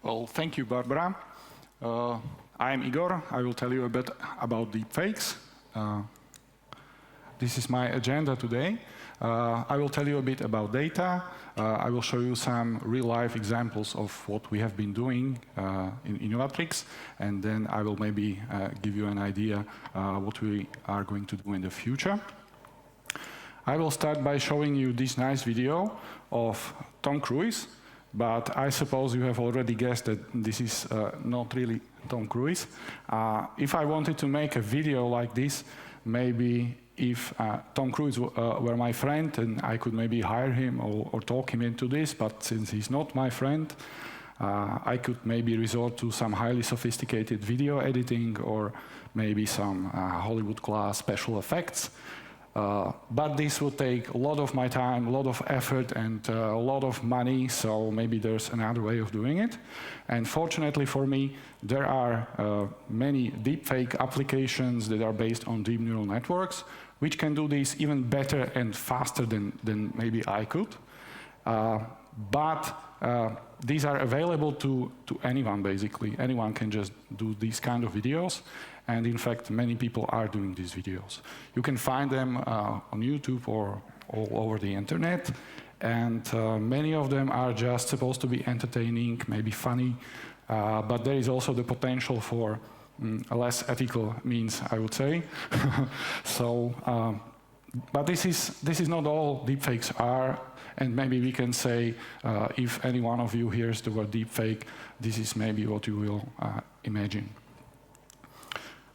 Well, thank you, Barbara. I'm Igor. I will tell you a bit about deepfakes. This is my agenda today. I will tell you a bit about data. I will show you some real-life examples of what we have been doing in Innovatrics, and then I will maybe give you an idea what we are going to do in the future. I will start by showing you this nice video of Tom Cruise, but I suppose you have already guessed that this is not really Tom Cruise. If I wanted to make a video like this, maybe if Tom Cruise were my friend, and I could maybe hire him or talk him into this, but since he's not my friend, I could maybe resort to some highly sophisticated video editing or maybe some Hollywood-class special effects. But this would take a lot of my time, a lot of effort, and a lot of money, so maybe there's another way of doing it. And fortunately for me, there are many deepfake applications that are based on deep neural networks, which can do this even better and faster than maybe I could. But these are available to anyone, basically. Anyone can just do these kind of videos. And in fact, many people are doing these videos. You can find them on YouTube or all over the internet. And many of them are just supposed to be entertaining, maybe funny. But there is also the potential for a less ethical means, I would say. So, but this is not all deepfakes are. And maybe we can say, if any one of you hears the word deepfake, this is maybe what you will imagine.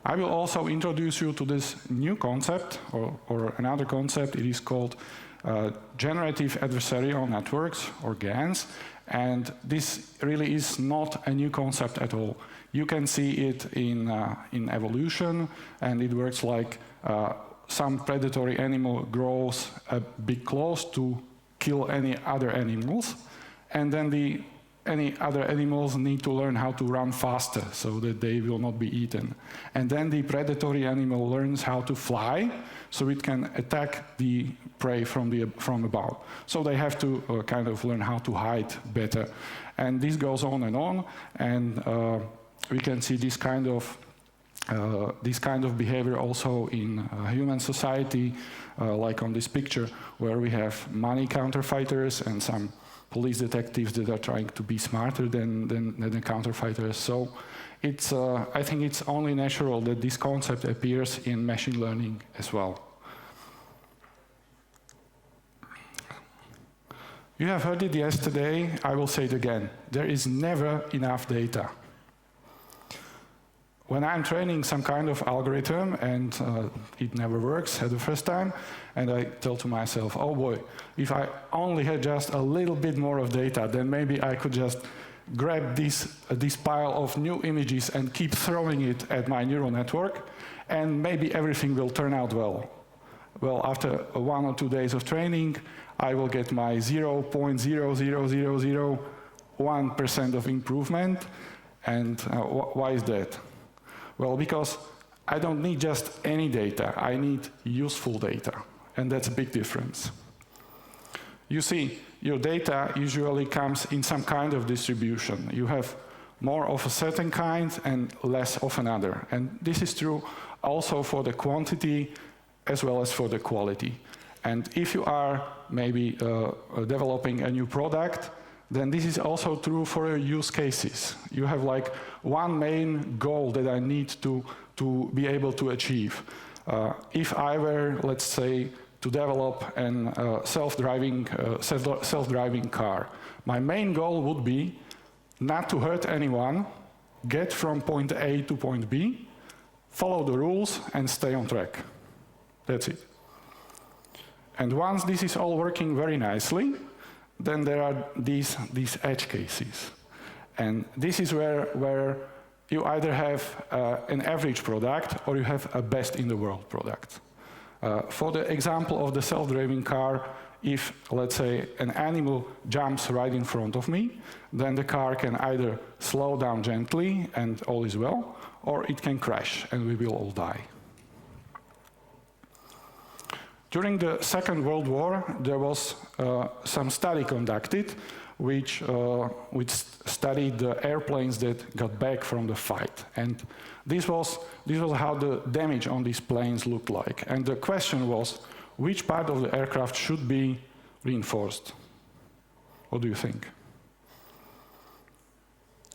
I will also introduce you to this new concept, or another concept. It is called Generative Adversarial Networks, or GANs. And this really is not a new concept at all. You can see it in evolution, and it works like some predatory animal grows a bit close to kill any other animals, and then any other animals need to learn how to run faster so that they will not be eaten. And then the predatory animal learns how to fly so it can attack the prey from above. So they have to kind of learn how to hide better. And this goes on, and we can see this kind of behavior also in human society, like on this picture, where we have money counterfeiters and some police detectives that are trying to be smarter than the counterfeiters. So it's, I think it's only natural that this concept appears in machine learning as well. You have heard it yesterday, I will say it again. There is never enough data. When I'm training some kind of algorithm and it never works at the first time, and I tell to myself, oh boy, if I only had just a little bit more of data, then maybe I could just grab this pile of new images and keep throwing it at my neural network, and maybe everything will turn out well. Well, after 1 or 2 days of training, I will get my 0.00001% of improvement. And why is that? Well, because I don't need just any data, I need useful data, and that's a big difference. You see, your data usually comes in some kind of distribution. You have more of a certain kind and less of another. And this is true also for the quantity as well as for the quality. And if you are maybe developing a new product, then this is also true for your use cases. You have like one main goal that I need to be able to achieve. If I were, let's say, to develop a self-driving car, my main goal would be not to hurt anyone, get from point A to point B, follow the rules, and stay on track. That's it. And once this is all working very nicely, then there are these edge cases. And this is where you either have an average product or you have a best-in-the-world product. For the example of the self-driving car, if, let's say, an animal jumps right in front of me, then the car can either slow down gently and all is well, or it can crash and we will all die. During the Second World War, there was some study conducted which studied the airplanes that got back from the fight. And this was how the damage on these planes looked like. And the question was, which part of the aircraft should be reinforced? What do you think?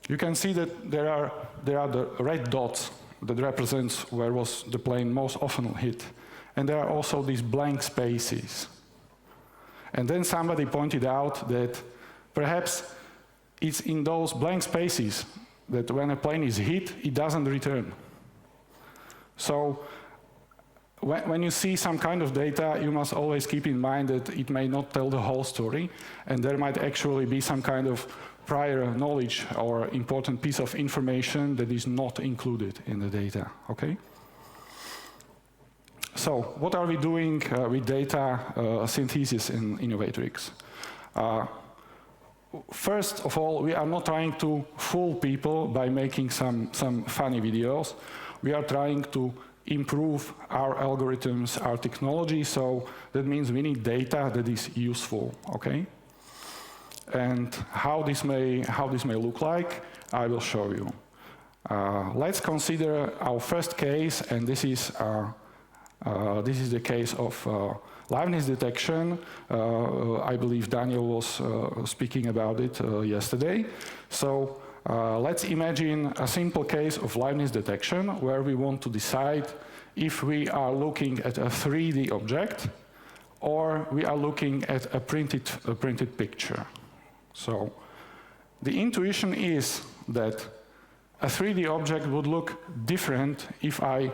You can see that there are the red dots that represents where was the plane most often hit. And there are also these blank spaces. And then somebody pointed out that perhaps it's in those blank spaces that when a plane is hit, it doesn't return. So when you see some kind of data, you must always keep in mind that it may not tell the whole story, and there might actually be some kind of prior knowledge or important piece of information that is not included in the data, okay? So what are we doing with data synthesis in Innovatrics? First of all, we are not trying to fool people by making some funny videos. We are trying to improve our algorithms, our technology, so that means we need data that is useful, okay? And how this may look like, I will show you. Let's consider our first case, and this is the case of Lightness Detection. I believe Daniel was speaking about it yesterday. So let's imagine a simple case of Lightness Detection where we want to decide if we are looking at a 3D object or we are looking at a printed picture. So the intuition is that a 3D object would look different if I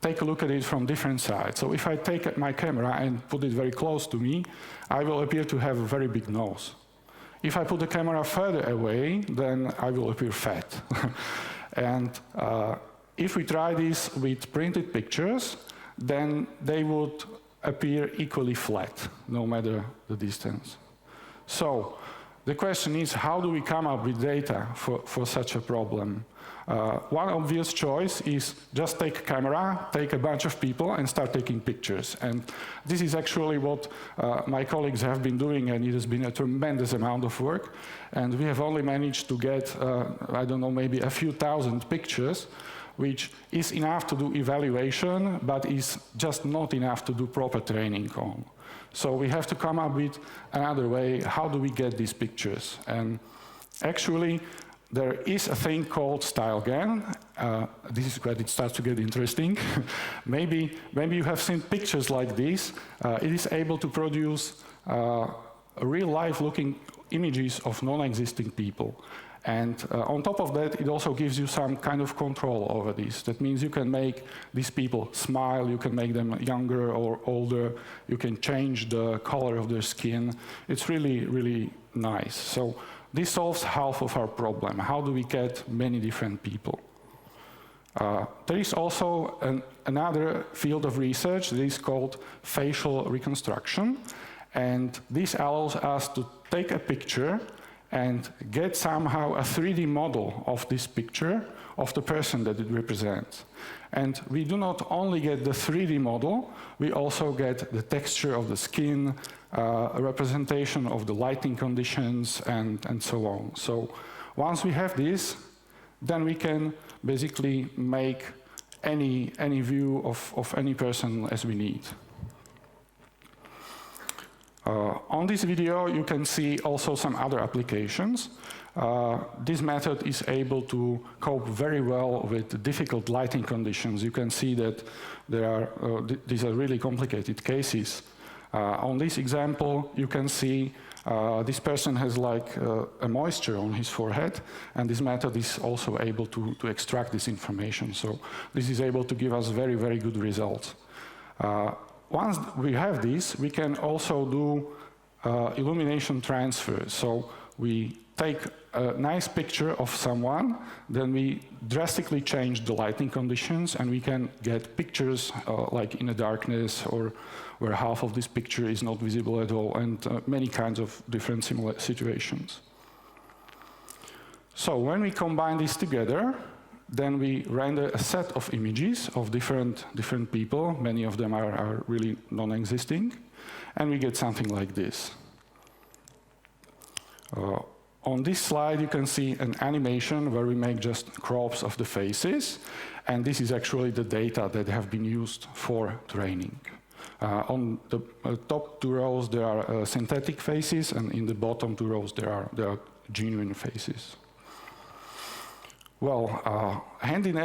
take a look at it from different sides. So if I take my camera and put it very close to me, I will appear to have a very big nose. If I put the camera further away, then I will appear fat. And if we try this with printed pictures, then they would appear equally flat, no matter the distance. So the question is, how do we come up with data for such a problem? One obvious choice is just take a camera, take a bunch of people, and start taking pictures. And this is actually what my colleagues have been doing, and it has been a tremendous amount of work. And we have only managed to get, I don't know, maybe a few thousand pictures, which is enough to do evaluation, but is just not enough to do proper training on. So we have to come up with another way. How do we get these pictures? And actually, there is a thing called StyleGAN. This is where it starts to get interesting. maybe you have seen pictures like this. It is able to produce real-life looking images of non-existing people. And on top of that, it also gives you some kind of control over this. That means you can make these people smile, you can make them younger or older, you can change the color of their skin. It's really, really nice. So this solves half of our problem. How do we get many different people? There is also another field of research that is called facial reconstruction. And this allows us to take a picture and get somehow a 3D model of this picture of the person that it represents. And we do not only get the 3D model, we also get the texture of the skin, a representation of the lighting conditions, and so on. So once we have this, then we can basically make any view of any person as we need. On this video, you can see also some other applications. This method is able to cope very well with difficult lighting conditions. You can see that these are really complicated cases. On this example, you can see this person has like a moisture on his forehead, and this method is also able to extract this information. So this is able to give us very, very good results. Once we have this, we can also do illumination transfer. So we take a nice picture of someone, then we drastically change the lighting conditions, and we can get pictures like in the darkness, or where half of this picture is not visible at all, and many kinds of different similar situations. So when we combine this together, then we render a set of images of different people. Many of them are really non-existing, and we get something like this. On this slide, you can see an animation where we make just crops of the faces, and this is actually the data that have been used for training. On the top two rows, there are synthetic faces, and in the bottom two rows, there are genuine faces. Well, hand in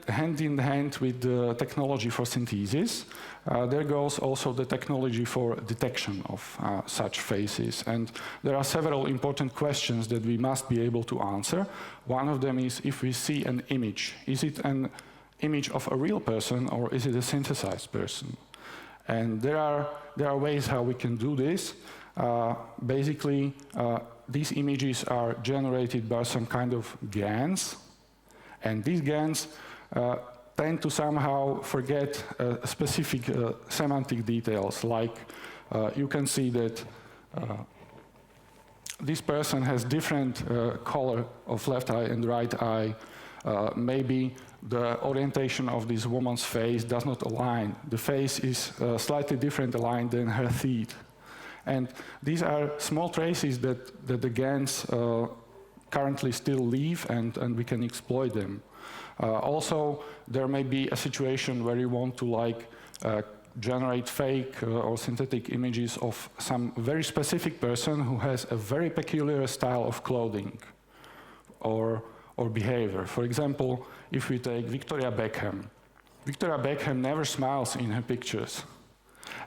hand with the technology for synthesis, there goes also the technology for detection of such faces. And there are several important questions that we must be able to answer. One of them is, if we see an image, is it an image of a real person or is it a synthesized person? And there are ways how we can do this. Basically, these images are generated by some kind of GANs. And these GANs tend to somehow forget specific semantic details, like you can see that this person has different color of left eye and right eye. Maybe the orientation of this woman's face does not align. The face is slightly different aligned than her teeth. And these are small traces that the GANs currently still leave, and we can exploit them. Also, there may be a situation where you want to generate fake or synthetic images of some very specific person who has a very peculiar style of clothing or behavior. For example, if we take Victoria Beckham. Victoria Beckham never smiles in her pictures.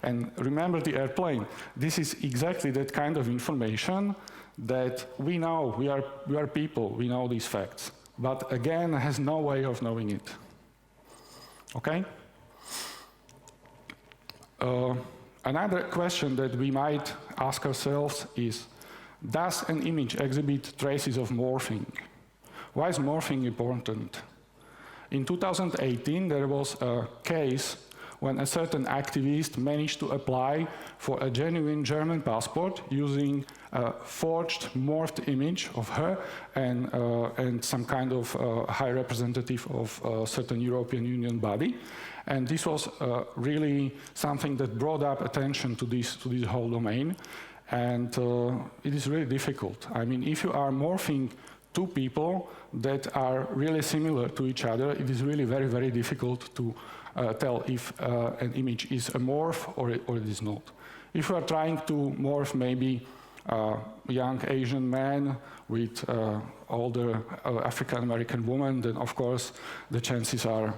And remember the airplane. This is exactly that kind of information that we know. We are people. We know these facts. But again, has no way of knowing it. Okay? Another question that we might ask ourselves is, does an image exhibit traces of morphing? Why is morphing important? In 2018, there was a case when a certain activist managed to apply for a genuine German passport using a forged, morphed image of her and some kind of high representative of a certain European Union body. And this was really something that brought up attention to this whole domain. And it is really difficult. I mean, if you are morphing two people that are really similar to each other, it is really very, very difficult to tell if an image is a morph or it is not. If you are trying to morph maybe a young Asian man with older African-American woman, then of course the chances are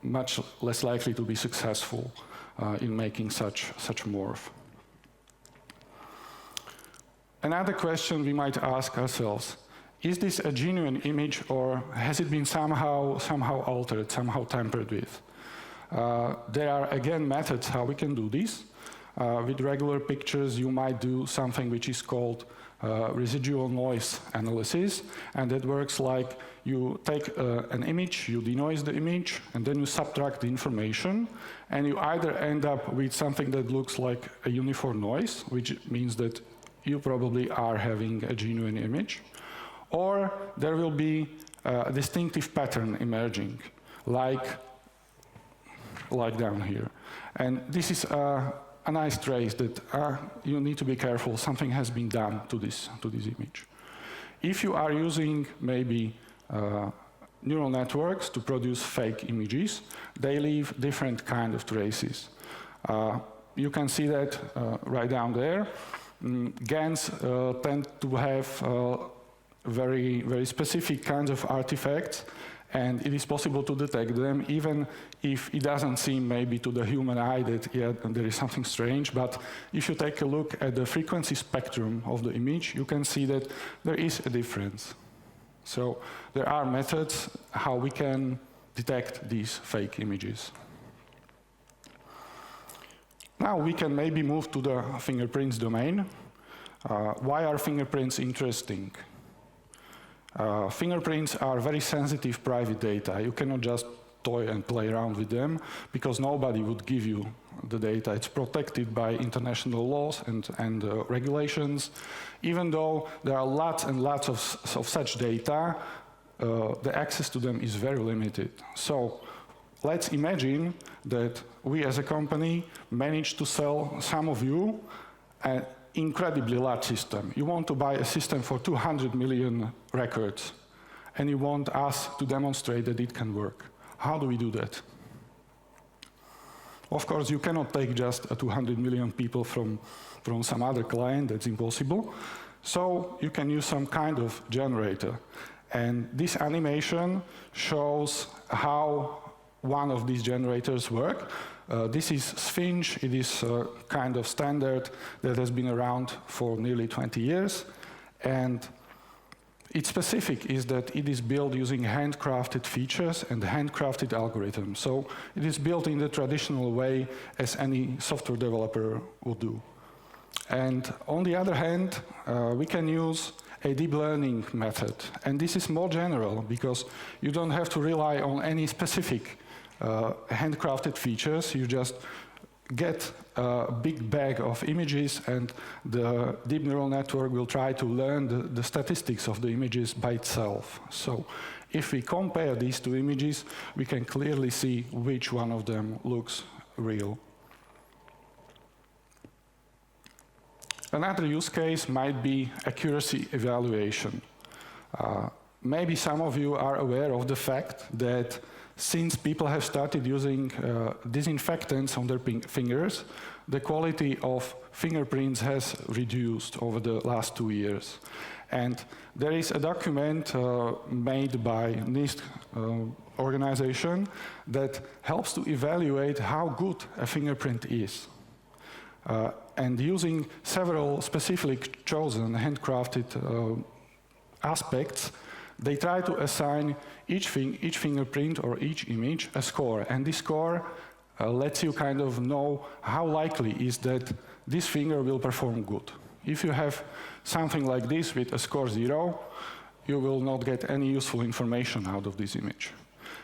much less likely to be successful in making such morph. Another question we might ask ourselves, is this a genuine image or has it been somehow altered, somehow tampered with? There are again methods how we can do this. With regular pictures, you might do something which is called residual noise analysis, and that works like you take an image, you denoise the image, and then you subtract the information, and you either end up with something that looks like a uniform noise, which means that you probably are having a genuine image, or there will be a distinctive pattern emerging, like down here. And this is a nice trace that you need to be careful, something has been done to this image. If you are using maybe neural networks to produce fake images, they leave different kind of traces. You can see that right down there. GANs tend to have very, very specific kinds of artifacts, and it is possible to detect them even if it doesn't seem maybe to the human eye that there is something strange. But if you take a look at the frequency spectrum of the image, you can see that there is a difference. So there are methods how we can detect these fake images. Now we can maybe move to the fingerprints domain. Why are fingerprints interesting? Fingerprints are very sensitive private data. You cannot just toy and play around with them because nobody would give you the data. It's protected by international laws and regulations. Even though there are lots and lots of such data, the access to them is very limited. So let's imagine that we as a company manage to sell some of you incredibly large system. You want to buy a system for 200 million records, and you want us to demonstrate that it can work. How do we do that? Of course, you cannot take just 200 million people from some other client. That's impossible. So you can use some kind of generator. And this animation shows how one of these generators work. This is Sphinx. It is a kind of standard that has been around for nearly 20 years. And its specific is that it is built using handcrafted features and handcrafted algorithms. So it is built in the traditional way as any software developer would do. And on the other hand, we can use a deep learning method. And this is more general because you don't have to rely on any specific handcrafted features. You just get a big bag of images, and the deep neural network will try to learn the statistics of the images by itself. So if we compare these two images, we can clearly see which one of them looks real. Another use case might be accuracy evaluation. Maybe some of you are aware of the fact that since people have started using disinfectants on their fingers, the quality of fingerprints has reduced over the last 2 years. And there is a document made by NIST organization that helps to evaluate how good a fingerprint is. And using several specifically chosen handcrafted aspects, they try to assign each fingerprint or each image a score. And this score lets you kind of know how likely is that this finger will perform good. If you have something like this with a score 0, you will not get any useful information out of this image.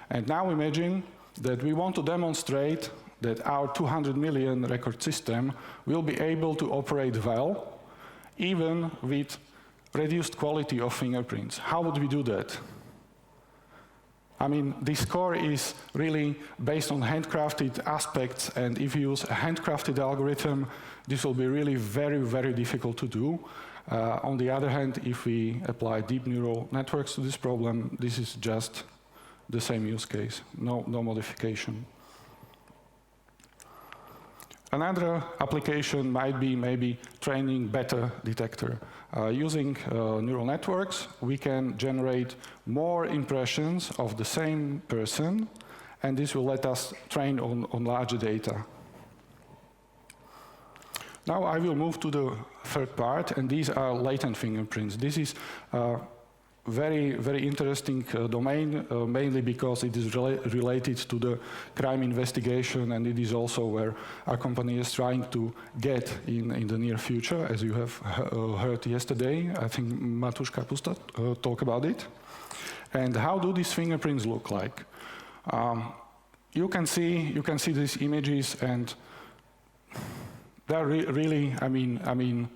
And now imagine that we want to demonstrate that our 200 million record system will be able to operate well, even with reduced quality of fingerprints. How would we do that? I mean, this score is really based on handcrafted aspects, and if you use a handcrafted algorithm, this will be really very, very difficult to do. On the other hand, if we apply deep neural networks to this problem, this is just the same use case, no modification. Another application might be maybe training better detector. Using neural networks, we can generate more impressions of the same person, and this will let us train on larger data. Now I will move to the third part, and these are latent fingerprints. This is very, very interesting domain, mainly because it is related to the crime investigation, and it is also where our company is trying to get in the near future, as you have heard yesterday. I think Matusz Kapusta talked about it. And how do these fingerprints look like? You can see these images, and they're really, I mean,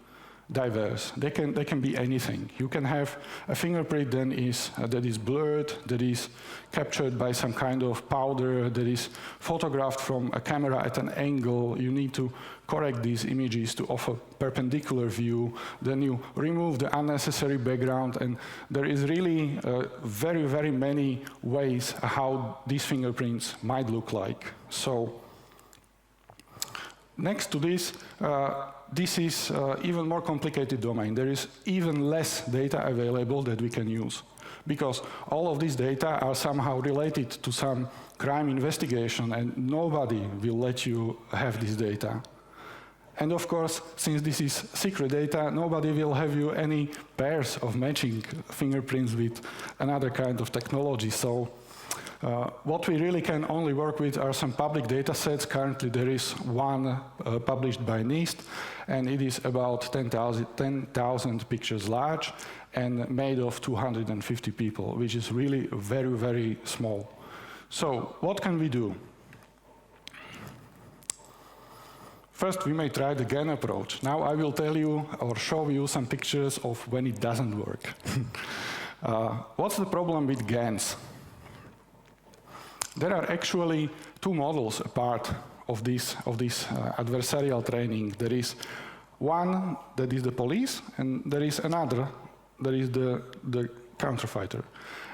diverse. They can be anything. You can have a fingerprint that is blurred, that is captured by some kind of powder, that is photographed from a camera at an angle. You need to correct these images to offer perpendicular view. Then you remove the unnecessary background, and there is really very, very many ways how these fingerprints might look like. So next to this, this is even more complicated domain. There is even less data available that we can use, because all of these data are somehow related to some crime investigation, and nobody will let you have this data. And of course, since this is secret data, nobody will have you any pairs of matching fingerprints with another kind of technology. So what we really can only work with are some public data sets. Currently there is one published by NIST, and it is about 10,000 pictures large and made of 250 people, which is really very, very small. So what can we do? First, we may try the GAN approach. Now I will tell you or show you some pictures of when it doesn't work. What's the problem with GANs? There are actually two models a part of this adversarial training. There is One that is the police, and there is another that is the counterfeiter.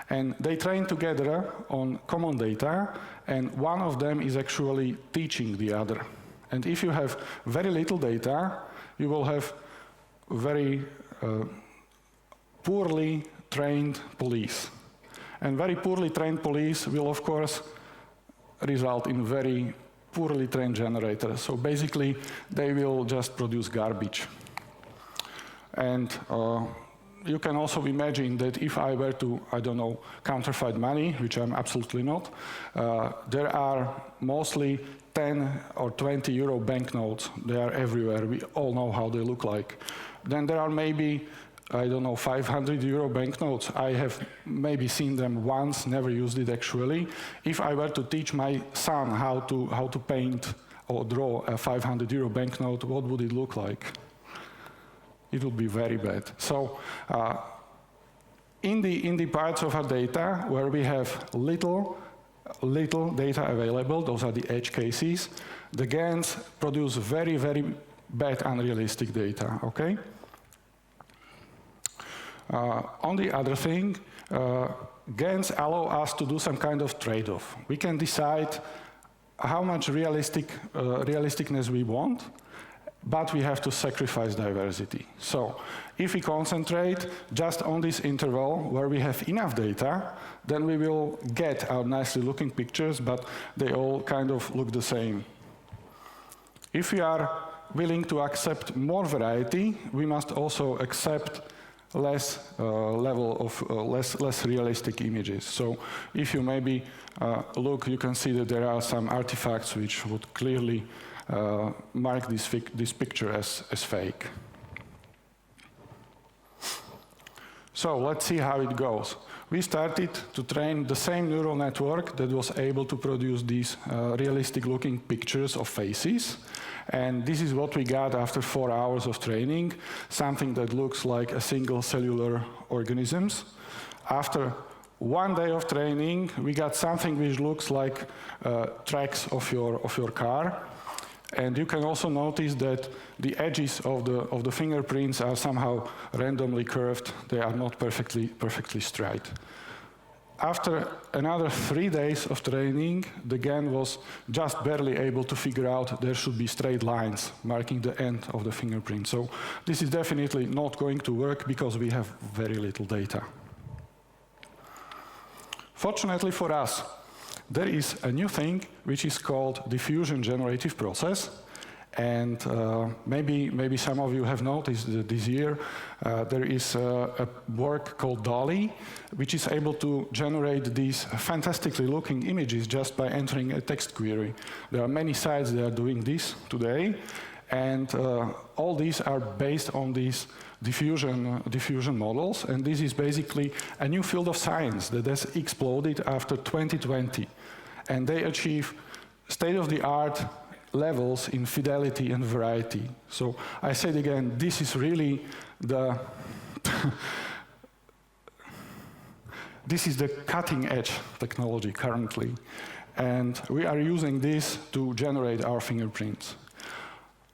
And they train together on common data, and one of them is actually teaching the other. And if you have very little data, you will have very poorly trained police. And very poorly trained police will, of course, result in very poorly trained generators. So basically, they will just produce garbage. And you can also imagine that if I were to, I don't know, counterfeit money, which I'm absolutely not, there are mostly 10 or 20 euro banknotes. They are everywhere. We all know how they look like. Then there are maybe, I don't know, 500 euro banknotes. I have maybe seen them once, never used it actually. If I were to teach my son how to paint or draw a 500 euro banknote, what would it look like? It would be very bad. So in the parts of our data where we have little data available, those are the edge cases, the GANs produce very, very bad unrealistic data, okay? On the other thing, GANs allow us to do some kind of trade-off. We can decide how much realisticness we want, but we have to sacrifice diversity. So if we concentrate just on this interval where we have enough data, then we will get our nicely looking pictures, but they all kind of look the same. If we are willing to accept more variety, we must also accept less level of less realistic images. So if you maybe look, you can see that there are some artifacts which would clearly mark this picture as fake. So let's see how it goes. We started to train the same neural network that was able to produce these realistic-looking pictures of faces. And this is what we got after 4 hours of training, something that looks like a single cellular organisms. After 1 day of training, we got something which looks like tracks of your car. And you can also notice that the edges of the fingerprints are somehow randomly curved. They are not perfectly straight. After another 3 days of training, the GAN was just barely able to figure out there should be straight lines marking the end of the fingerprint. So this is definitely not going to work because we have very little data. Fortunately for us, there is a new thing which is called diffusion generative process. And maybe some of you have noticed that this year there is a work called DALL-E, which is able to generate these fantastically looking images just by entering a text query. There are many sites that are doing this today, and all these are based on these diffusion models, and this is basically a new field of science that has exploded after 2020, and they achieve state-of-the-art levels in fidelity and variety. So I said again, this is really the this is the cutting-edge technology currently, and we are using this to generate our fingerprints.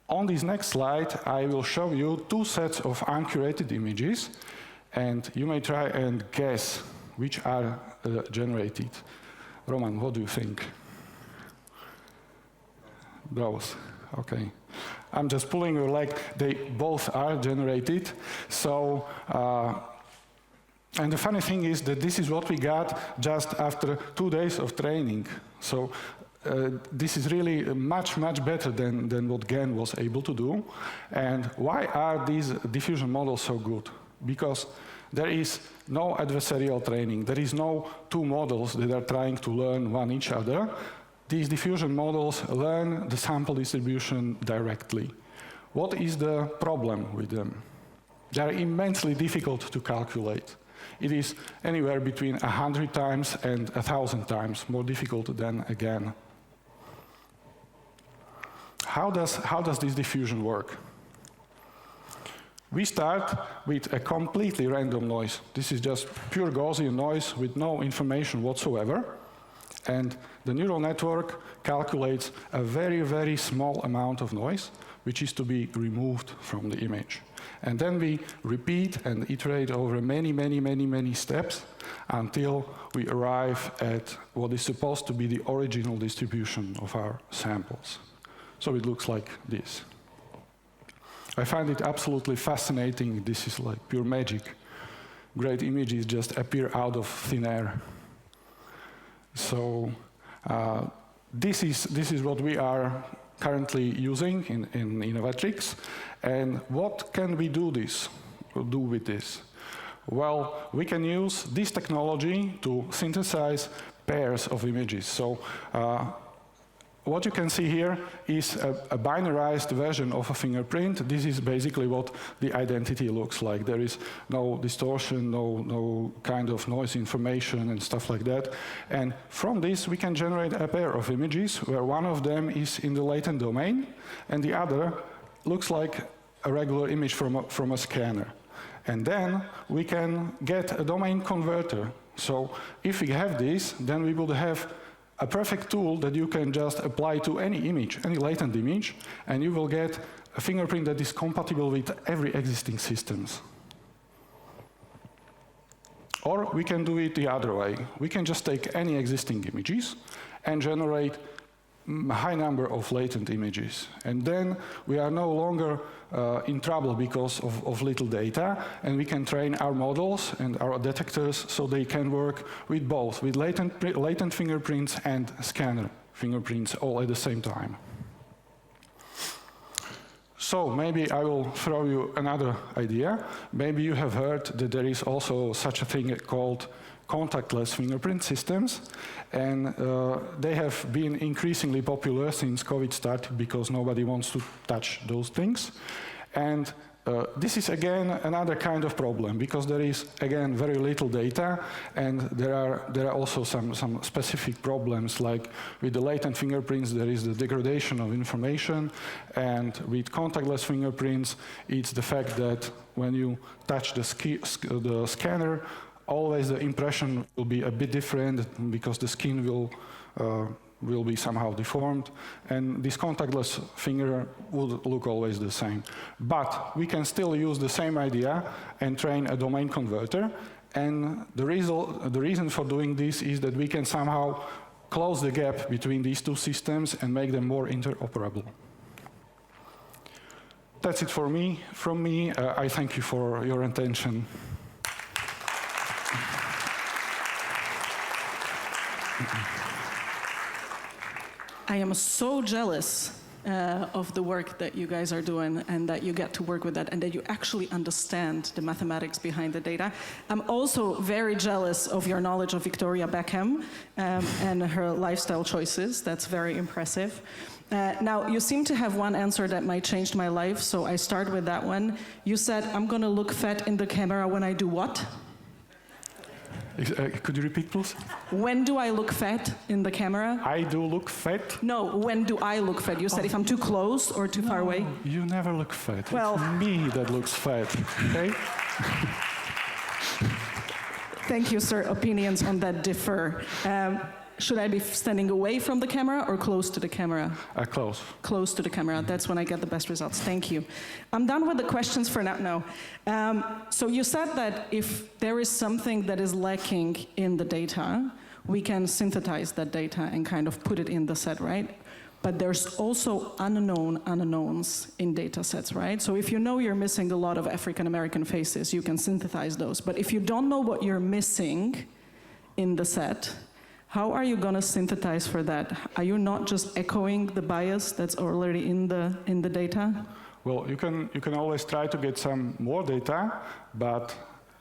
On this next slide, I will show you 2 sets of uncurated images, and you may try and guess which are generated. Roman, what do you think? Those, okay. I'm just pulling your leg. They both are generated. So, and the funny thing is that this is what we got just after 2 days of training. So this is really much better than what GAN was able to do. And why are these diffusion models so good? Because there is no adversarial training. There is no 2 models that are trying to learn one each other. These diffusion models learn the sample distribution directly. What is the problem with them? They are immensely difficult to calculate. It is anywhere between 100 times and 1,000 times more difficult than a GAN. How does this diffusion work? We start with a completely random noise. This is just pure Gaussian noise with no information whatsoever. And the neural network calculates a very, very small amount of noise, which is to be removed from the image. And then we repeat and iterate over many, many, many, many steps until we arrive at what is supposed to be the original distribution of our samples. So it looks like this. I find it absolutely fascinating. This is like pure magic. Great images just appear out of thin air. So this is what we are currently using in Innovatrics. And what can we do with this? Well, we can use this technology to synthesize pairs of images. So what you can see here is a binarized version of a fingerprint. This is basically what the identity looks like. There is no distortion, no kind of noise information and stuff like that. And from this, we can generate a pair of images where one of them is in the latent domain and the other looks like a regular image from a scanner. And then we can get a domain converter. So if we have this, then we will have a perfect tool that you can just apply to any image, any latent image, and you will get a fingerprint that is compatible with every existing systems. Or we can do it the other way. We can just take any existing images and generate a high number of latent images. And then we are no longer in trouble because of little data, and we can train our models and our detectors so they can work with both, with latent fingerprints and scanner fingerprints all at the same time. So maybe I will throw you another idea. Maybe you have heard that there is also such a thing called contactless fingerprint systems, and they have been increasingly popular since COVID started because nobody wants to touch those things. And this is again another kind of problem because there is again very little data, and there are also some specific problems, like with the latent fingerprints there is the degradation of information, and with contactless fingerprints it's the fact that when you touch the scanner, always the impression will be a bit different because the skin will be somehow deformed, and this contactless finger would look always the same. But we can still use the same idea and train a domain converter, and the reason for doing this is that we can somehow close the gap between these two systems and make them more interoperable. That's it from me. I thank you for your attention. I am so jealous of the work that you guys are doing and that you get to work with that and that you actually understand the mathematics behind the data. I'm also very jealous of your knowledge of Victoria Beckham and her lifestyle choices. That's very impressive. Now, you seem to have one answer that might change my life, so I start with that one. You said, I'm going to look fat in the camera when I do what? Could you repeat, please? When do I look fat in the camera? I do look fat? No, when do I look fat? You said if I'm too close or too far away? You never look fat. Well, it's me that looks fat, okay? Thank you, sir. Opinions on that differ. Should I be standing away from the camera or close to the camera? Close. Close to the camera. That's when I get the best results. Thank you. I'm done with the questions for now. So you said that if there is something that is lacking in the data, we can synthesize that data and kind of put it in the set, right? But there's also unknown unknowns in data sets, right? So if you know you're missing a lot of African-American faces, you can synthesize those. But if you don't know what you're missing in the set, how are you going to synthesize for that? Are you not just echoing the bias that's already in the data? Well, you can always try to get some more data, but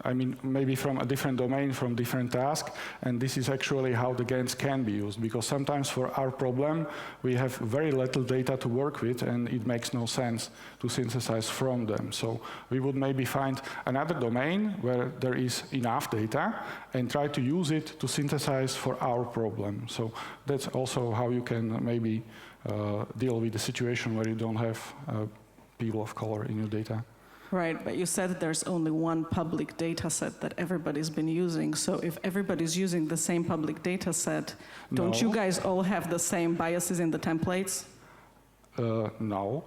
I mean, maybe from a different domain, from different task, and this is actually how the GANs can be used, because sometimes for our problem, we have very little data to work with, and it makes no sense to synthesize from them. So we would maybe find another domain where there is enough data, and try to use it to synthesize for our problem. So that's also how you can maybe deal with the situation where you don't have people of color in your data. Right, but you said that there's only one public data set that everybody's been using. So if everybody's using the same public data set, don't you guys all have the same biases in the templates? No.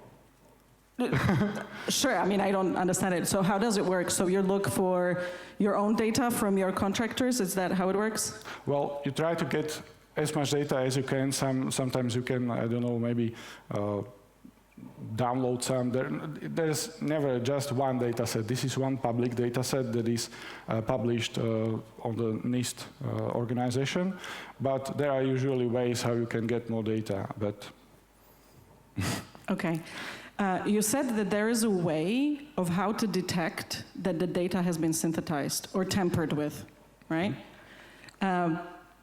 Sure, I mean, I don't understand it. So how does it work? So you look for your own data from your contractors? Is that how it works? Well, you try to get as much data as you can. Sometimes you can, I don't know, maybe download some. There's never just one data set. This is one public data set that is published on the NIST organization. But there are usually ways how you can get more data. But Okay. You said that there is a way of how to detect that the data has been synthesized or tampered with, right?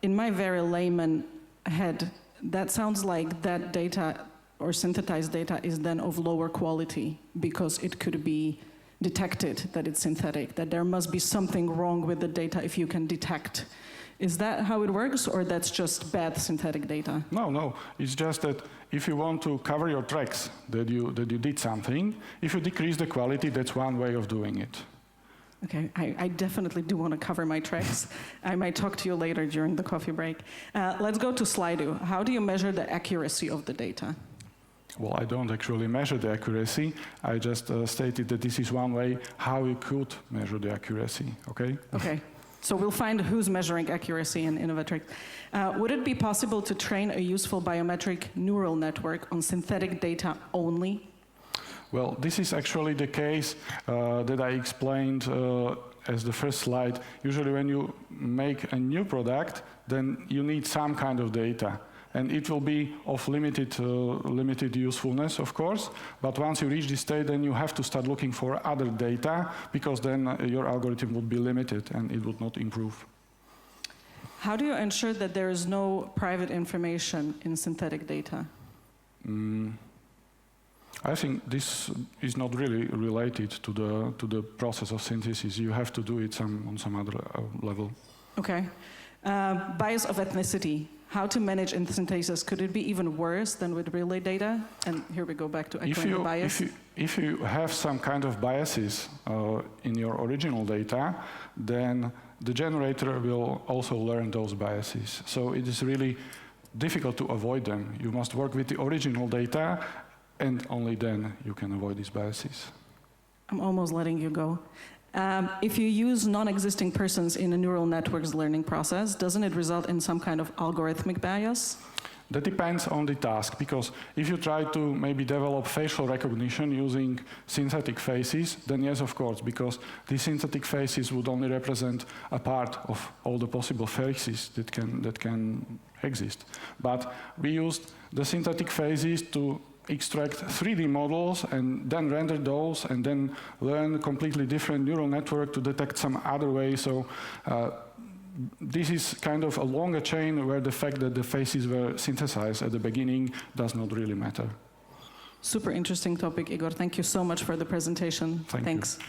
In my very layman head, that sounds like that data or synthesized data is then of lower quality because it could be detected that it's synthetic, that there must be something wrong with the data if you can detect. Is that how it works, or that's just bad synthetic data? no, it's just that if you want to cover your tracks that you did something, if you decrease the quality, that's one way of doing it. Okay, I definitely do want to cover my tracks. I might talk to you later during the coffee break. Let's go to Slido. How do you measure the accuracy of the data? Well, I don't actually measure the accuracy. I just stated that this is one way how you could measure the accuracy, okay? Okay. So we'll find who's measuring accuracy in Innovatrics. Would it be possible to train a useful biometric neural network on synthetic data only? Well, this is actually the case that I explained as the first slide. Usually when you make a new product, then you need some kind of data. And it will be of limited usefulness, of course. But once you reach this state, then you have to start looking for other data, because then your algorithm would be limited and it would not improve. How do you ensure that there is no private information in synthetic data? I think this is not really related to the process of synthesis. You have to do it on some other level. Okay. Bias of ethnicity. How to manage in synthesis? Could it be even worse than with relay data? And here we go back to echoing the bias. If you have some kind of biases in your original data, then the generator will also learn those biases. So it is really difficult to avoid them. You must work with the original data, and only then you can avoid these biases. I'm almost letting you go. If you use non-existing persons in a neural network's learning process, doesn't it result in some kind of algorithmic bias? That depends on the task, because if you try to maybe develop facial recognition using synthetic faces, then yes, of course, because the synthetic faces would only represent a part of all the possible faces that can exist. But we used the synthetic faces to extract 3D models and then render those and then learn a completely different neural network to detect some other way. So this is kind of a longer chain where the fact that the faces were synthesized at the beginning does not really matter. Super interesting topic, Igor. Thank you so much for the presentation. Thanks.